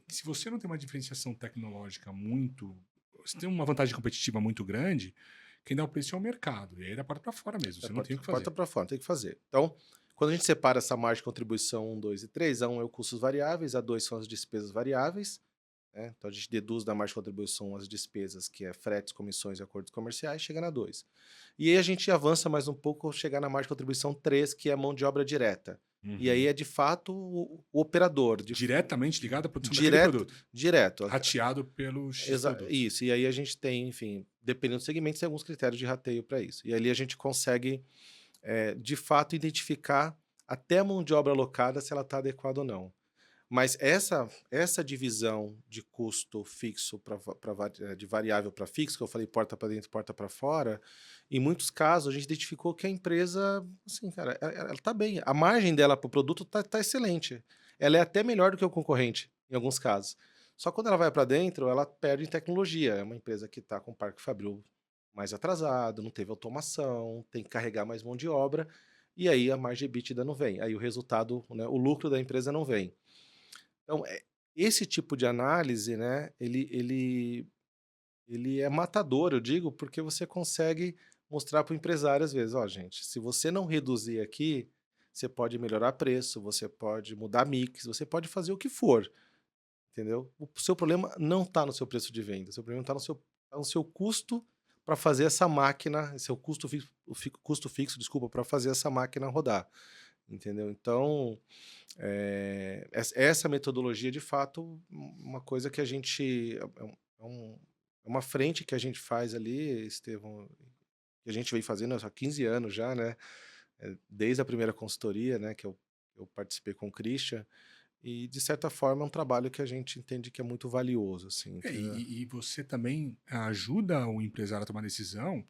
Se você não tem uma diferenciação tecnológica muito. Você tem uma vantagem competitiva muito grande, quem dá o preço é o mercado. E aí dá porta para fora mesmo. É Você não tem o que fazer. porta para fora, tem que fazer. Então, quando a gente separa essa margem de contribuição 1, 2 e 3, a 1 é o custos variáveis, a 2 são as despesas variáveis, né? Então a gente deduz da margem de contribuição as despesas, que é fretes, comissões e acordos comerciais, chega na 2. E aí a gente avança mais um pouco, chegar na margem de contribuição 3, que é a mão de obra direta. E aí Uhum. é de fato o operador, Diretamente ligado à produção daquele direto, produto. direto. Rateado pelo X produtos. Isso, e aí a gente tem, enfim, dependendo do segmento, tem alguns critérios de rateio para isso. E ali a gente consegue de fato identificar até a mão de obra alocada se ela está adequada ou não. Mas essa divisão de custo fixo de variável para fixo, que eu falei porta para dentro, porta para fora, em muitos casos a gente identificou que a empresa, assim, cara, ela está bem. A margem dela para o produto tá excelente. Ela é até melhor do que o concorrente, em alguns casos. Só quando ela vai para dentro, ela perde em tecnologia. É uma empresa que está com parque fabril mais atrasado, não teve automação, tem que carregar mais mão de obra, e aí a margem EBITDA não vem. Aí o resultado, né, o lucro da empresa não vem. Então, esse tipo de análise, né, ele é matador, eu digo, porque você consegue mostrar para o empresário às vezes, ó, gente, se você não reduzir aqui, você pode melhorar preço, você pode mudar mix, você pode fazer o que for, entendeu? O seu problema não está no seu preço de venda, o seu problema está no seu custo para fazer essa máquina, seu custo fixo, custo fixo, desculpa, para fazer essa máquina rodar, entendeu? Então, essa metodologia, de fato, uma coisa que a gente é um- é uma frente que a gente faz ali, Estevão, que a gente vem fazendo há 15 anos já, né? Desde a primeira consultoria, né, que eu participei com o Christian, e de certa forma é um trabalho que a gente entende que é muito valioso, assim, entendeu? E você também ajuda o empresário a tomar decisão,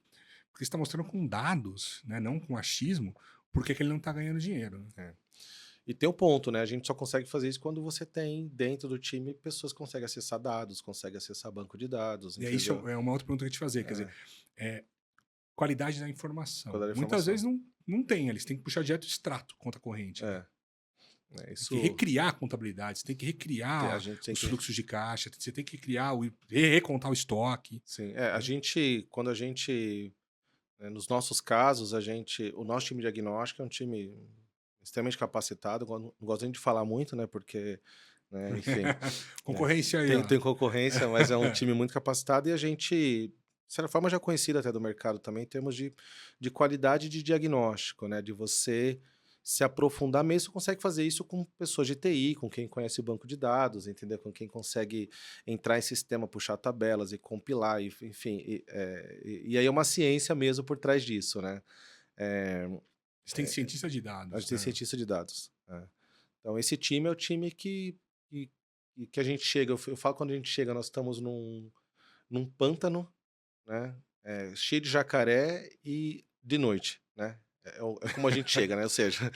porque você está mostrando com dados, né, não com achismo, por que que ele não está ganhando dinheiro. Né? É. E tem um ponto, né? A gente só consegue fazer isso quando você tem dentro do time pessoas que conseguem acessar dados, conseguem acessar banco de dados, E aí isso entendeu? é uma outra pergunta que eu ia te fazer, quer dizer, é, qualidade da informação. Quando a Muitas informação. vezes não tem, eles têm que puxar direto do extrato, conta corrente. Né? Tem Isso que recriar a contabilidade, você tem que a recriar gente tem os que. fluxos de caixa, você tem que criar, recontar o estoque. Sim, a gente, quando a gente, nos nossos casos, o nosso time diagnóstico é um time extremamente capacitado, não gosto nem de falar muito, né, porque, né, enfim, né, Concorrência aí, ó. tem concorrência, mas é um time muito capacitado e a gente, de certa forma, já conhecido até do mercado também, em termos de qualidade de diagnóstico, né, de você se aprofundar mesmo, você consegue fazer isso com pessoas de TI, com quem conhece o banco de dados, entendeu? Com quem consegue entrar em sistema, puxar tabelas e compilar, enfim, e aí é uma ciência mesmo por trás disso, né? É, Você tem cientista de a gente dados. tem Né? cientista de dados. Então, esse time é o time que, que a gente chega. Eu falo quando a gente chega, nós estamos num pântano, né? Cheio de jacaré e de noite, né? É como a gente chega, né? Ou seja,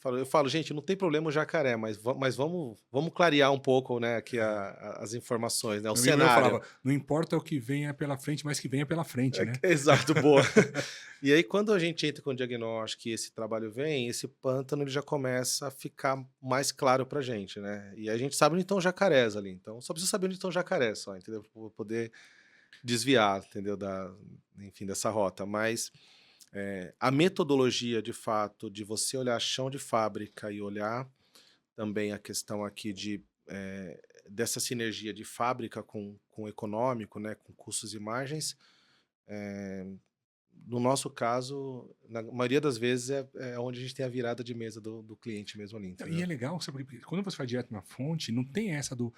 eu falo, gente, não tem problema o jacaré, mas vamos clarear um pouco, né, aqui as informações, né? O Meu amigo meu cenário. falava, não importa o que venha pela frente, mas que venha pela frente, né? Exato, boa. E aí, quando a gente entra com o diagnóstico e esse trabalho vem, esse pântano ele já começa a ficar mais claro pra gente, né? E a gente sabe onde estão os jacarés ali. Então, só precisa saber onde estão os jacarés, só, entendeu? Pra poder desviar, entendeu? Enfim, dessa rota. Mas a metodologia, de fato, de você olhar chão de fábrica e olhar também a questão aqui dessa sinergia de fábrica com econômico, né? Com custos e margens, no nosso caso, na maioria das vezes, é onde a gente tem a virada de mesa do cliente mesmo ali, E entendeu? é legal, sabe, porque quando você vai direto na fonte, não tem essa do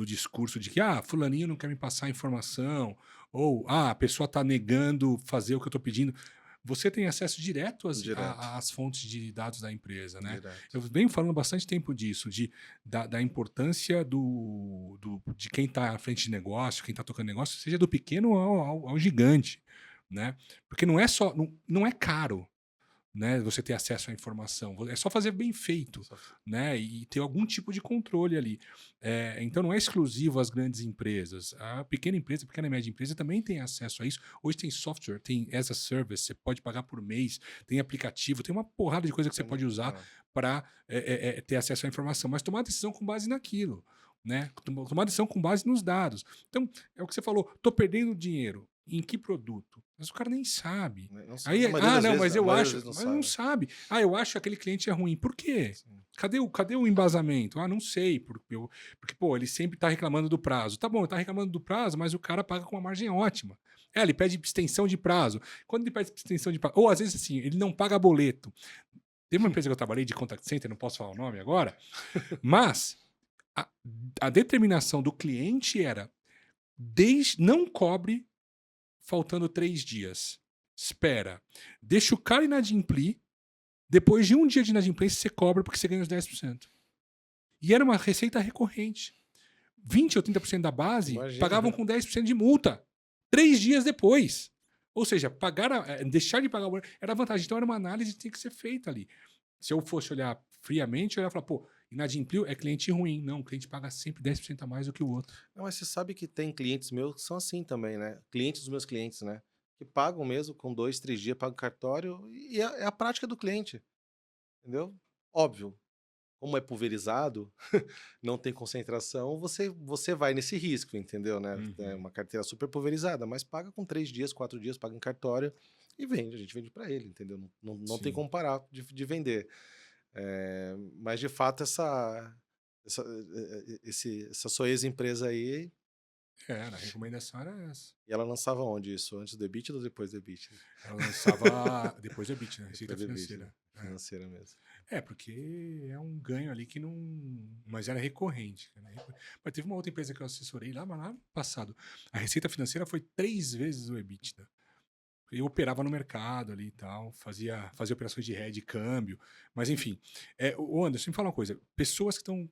discurso de que, fulaninho não quer me passar informação, ou, a pessoa está negando fazer o que eu estou pedindo. Você tem acesso direto Direto, às fontes de dados da empresa, né? direto. Eu venho falando bastante tempo disso, da importância de quem está à frente de negócio, quem está tocando negócio, seja do pequeno ao gigante, né? Porque não é só, não é caro, né, você ter acesso à informação. É só fazer bem feito, Só- né, e ter algum tipo de controle ali. Então não é exclusivo às grandes empresas. A pequena empresa, a pequena e média empresa também tem acesso a isso. Hoje tem software, tem as a service, você pode pagar por mês, tem aplicativo, tem uma porrada de coisa que você pode usar para ter acesso à informação, mas tomar decisão com base naquilo. Né? Tomar decisão com base nos dados. Então, é o que você falou, estou perdendo dinheiro. Em que produto? Mas o cara nem sabe. Não sabe. Aí, Na maioria das não, vezes, mas a eu maioria das acho. vezes não Mas não sabe. sabe. Eu acho que aquele cliente é ruim. Por quê? Sim. Cadê o embasamento? Não sei. Porque, pô, ele sempre tá reclamando do prazo. Tá bom, tá reclamando do prazo, mas o cara paga com uma margem ótima. Ele pede extensão de prazo. Quando ele pede extensão de prazo, ou às vezes assim, ele não paga boleto. Teve uma empresa que eu trabalhei de contact center, não posso falar o nome agora, mas a determinação do cliente era não cobre faltando 3 dias. Espera. Deixa o cara inadimplir. Depois de um dia de inadimplência, você cobra porque você ganha os 10%. E era uma receita recorrente. 20% ou 30% da base Imagina. pagavam com 10% de multa. 3 dias depois. Ou seja, deixar de pagar era vantagem. Então era uma análise que tinha que ser feita ali. Se eu fosse olhar friamente, eu ia falar, pô, inadimpliu é cliente ruim. Não, o cliente paga sempre 10% a mais do que o outro. Não, mas você sabe que tem clientes meus que são assim também, né? Clientes dos meus clientes, né? Que pagam mesmo com 2, 3 dias, pagam cartório, e é a prática do cliente, entendeu? Óbvio, como é pulverizado, não tem concentração, você vai nesse risco, entendeu, né? É Uhum. uma carteira super pulverizada, mas paga com 3 dias, 4 dias, paga em cartório e vende, a gente vende para ele, entendeu? Não tem Sim. como parar de vender. Mas de fato essa, essa sua ex-empresa aí, Era, a recomendação era essa. e ela lançava onde isso? Antes do EBITDA ou depois do EBITDA? Ela lançava depois do EBIT, né? Receita Depois do EBITDA, financeira. financeira mesmo. Porque é um ganho ali que não. Mas era recorrente. Cara, mas teve uma outra empresa que eu assessorei lá, mas lá no passado. A receita financeira foi 3 vezes o EBITDA. Eu operava no mercado ali e tal, fazia operações de hedge, câmbio. Mas enfim. Ô Anderson, me fala uma coisa. Pessoas que estão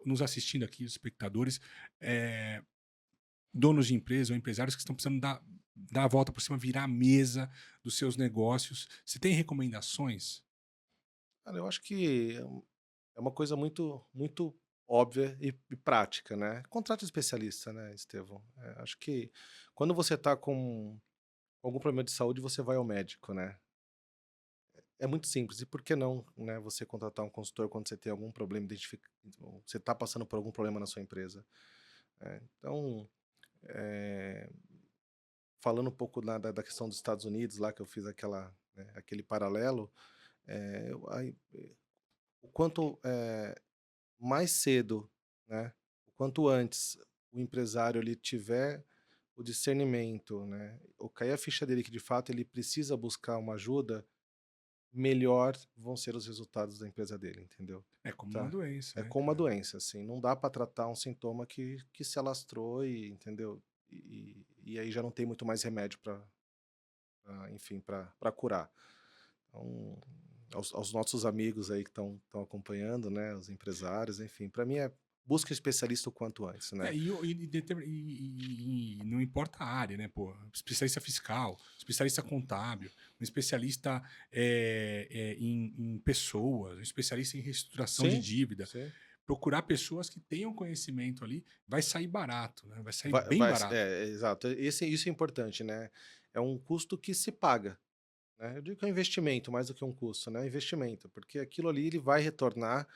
nos assistindo aqui, os espectadores, é, donos de empresa ou empresários que estão precisando dar a volta por cima, virar a mesa dos seus negócios. Você tem recomendações? Cara, eu acho que é uma coisa muito óbvia e prática, né? Contrato especialista, né, Estevão? Acho que quando você está com algum problema de saúde, você vai ao médico, né? É muito simples. E por que não, né, você contratar um consultor quando você tem algum problema, você está passando por algum problema na sua empresa? Então, é, falando um pouco da questão dos Estados Unidos, lá que eu fiz aquele paralelo, o quanto mais cedo, né, o quanto antes o empresário ele tiver o discernimento, né, ou cair a ficha dele que de fato ele precisa buscar uma ajuda, melhor vão ser os resultados da empresa dele, entendeu? É como uma Tá? doença, É né, como uma cara? doença, assim, não dá para tratar um sintoma que se alastrou e, entendeu? E aí já não tem muito mais remédio para, enfim, para curar. Então, aos nossos amigos aí que estão acompanhando, né, os empresários, enfim, para mim busca especialista o quanto antes, né? E não importa a área, né, pô? Especialista fiscal, especialista contábil, um especialista em pessoas, um especialista em reestruturação de Sim, dívida. sim. Procurar pessoas que tenham conhecimento ali vai sair barato, né? Vai sair bem Vai, barato. exato. Isso é importante, né? É um custo que se paga, né? Eu digo que é um investimento mais do que um custo, né? É um investimento, porque aquilo ali ele vai retornar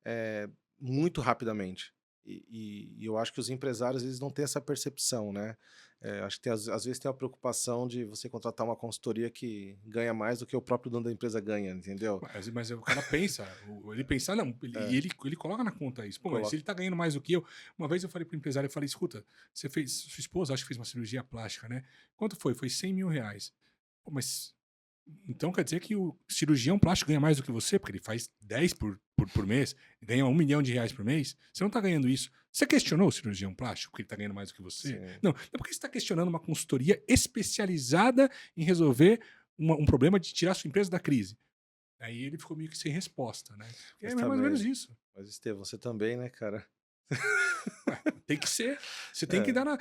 eh, muito rapidamente. E eu acho que os empresários eles não têm essa percepção, né? Acho que às vezes tem a preocupação de você contratar uma consultoria que ganha mais do que o próprio dono da empresa ganha, entendeu? Mas o cara pensa, ele pensa, não, É, ele coloca na conta isso. Pô, mas se coloca. ele tá ganhando mais do que eu. Uma vez eu falei pro empresário, eu falei, escuta, você fez, sua esposa acho que fez uma cirurgia plástica, né? Quanto foi? Foi 100 mil reais. Pô, mas então quer dizer que o cirurgião plástico ganha mais do que você, porque ele faz 10 por mês, ganha 1 milhão de reais por mês. Você não tá ganhando isso. Você questionou o cirurgião plástico, porque ele tá ganhando mais do que você? Sim. Não, é porque você está questionando uma consultoria especializada em resolver um problema de tirar sua empresa da crise. Aí ele ficou meio que sem resposta, né? Porque Mas é mais ou menos também. isso. Mas, Estevão, você também, né, cara? Ué, tem que ser. Você tem que É, dar na.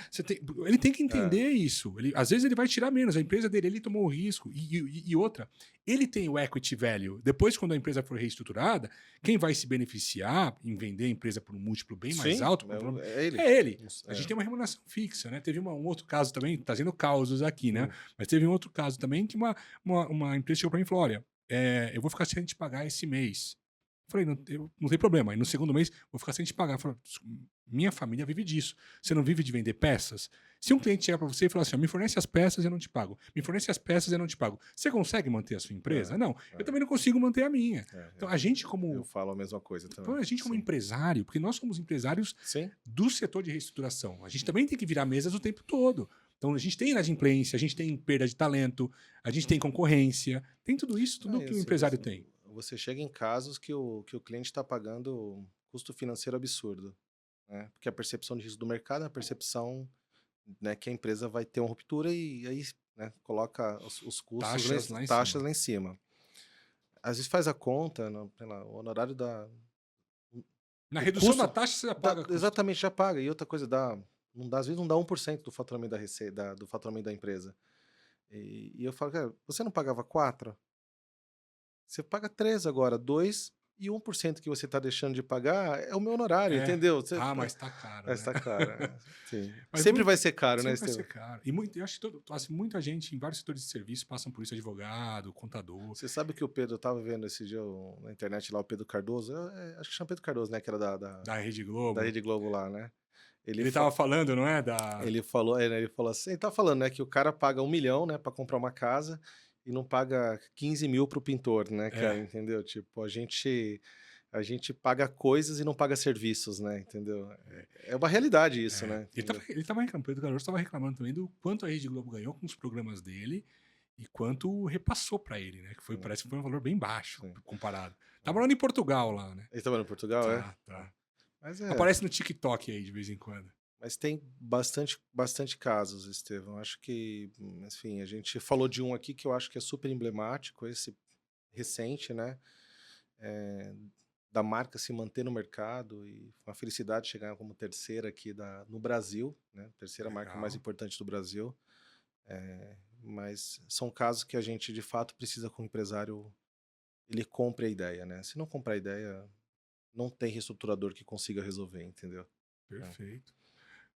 Ele tem que é, entender isso. Às vezes ele vai tirar menos. A empresa dele, ele tomou o risco. E outra, ele tem o equity value. Depois, quando a empresa for reestruturada, quem vai se beneficiar em vender a empresa por um múltiplo bem mais sim, alto é ele. é ele. A É. gente tem uma remuneração fixa, né? Teve um outro caso também, trazendo causos aqui, né? Hum. Mas teve um outro caso também que uma empresa chegou para mim e falou: olha, eu vou ficar sem te pagar esse mês. Falei, não tem problema. Aí no segundo mês, vou ficar sem te pagar. Falei, minha família vive disso. Você não vive de vender peças? Se um cliente chegar para você e falar assim, me fornece as peças, eu não te pago. Me fornece as peças, eu não te pago. Você consegue manter a sua empresa? É, Não. Eu é, também não consigo manter a minha. é, Então, a gente eu como... falo a mesma coisa Então, também. a gente como Sim. empresário, porque nós somos empresários Sim. do setor de reestruturação, a gente também tem que virar mesas o tempo todo. Então, a gente tem inadimplência, a gente tem perda de talento, a gente tem concorrência, tem tudo isso, tudo E que o assim, empresário tem. você chega em casos que o cliente está pagando um custo financeiro absurdo, né? Porque a percepção de risco do mercado é a percepção, né, que a empresa vai ter uma ruptura e aí, né, coloca os custos, Taxas lá em taxas cima. lá em cima. Às vezes faz a conta, o honorário Na o redução da custo, taxa, você já paga custo. exatamente, já paga. E outra coisa, às vezes não dá 1% do faturamento da receita, do faturamento da empresa. E eu falo, cara, você não pagava 4? Você paga 3 agora, 2 e 1% que você está deixando de pagar é o meu honorário, É. entendeu? Você, Mas tá caro, mas né? tá caro. Sim. Mas Sempre vai ser caro, né, sempre vai ser Estevam? caro. E muito, eu acho que assim, muita gente em vários setores de serviço passam por isso, advogado, contador. Você sabe que o Pedro, eu tava vendo esse dia na internet lá, o Pedro Cardoso, acho que chama Pedro Cardoso, né, que era Da Rede da Globo. Rede Globo lá, né? Ele tava falando, não é? Ele falou assim, ele tá falando, né, que o cara paga 1 milhão, né, pra comprar uma casa e não paga 15 mil pro pintor, né, cara, É, entendeu? Tipo, a gente paga coisas e não paga serviços, né, entendeu? É uma realidade isso, é. né, entendeu? Ele tava reclamando, o Pedro Cardoso estava reclamando também do quanto a Rede Globo ganhou com os programas dele e quanto repassou pra ele, né? Que foi, Sim, parece que foi um valor bem baixo sim. comparado. Tá morando em Portugal lá, né? Ele tá morando em Portugal, é? Tá. Mas Aparece no TikTok aí de vez em quando. mas tem bastante casos, Estevão. Acho que, enfim, a gente falou de um aqui que eu acho que é super emblemático, esse recente, né? Da marca se manter no mercado e uma felicidade chegar como terceira aqui no Brasil, né? Terceira marca mais Legal. importante do Brasil. Mas são casos que a gente, de fato, precisa com o empresário, ele compre a ideia, né? Se não comprar a ideia, não tem reestruturador que consiga resolver, entendeu? Perfeito.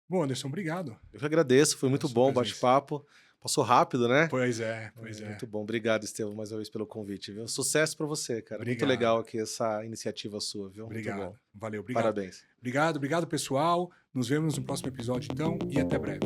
Bom, Anderson, obrigado Eu que agradeço, foi pela muito sua bom o presença. bate-papo. Passou rápido, né? Pois é, pois é. Muito bom. Obrigado, Estevam, mais uma vez pelo convite, viu? Sucesso para você, cara. Muito Obrigado. legal aqui essa iniciativa sua, viu? Muito bom. Obrigado. Valeu, obrigado. Parabéns. Obrigado, pessoal. Nos vemos no próximo episódio, então, e até breve.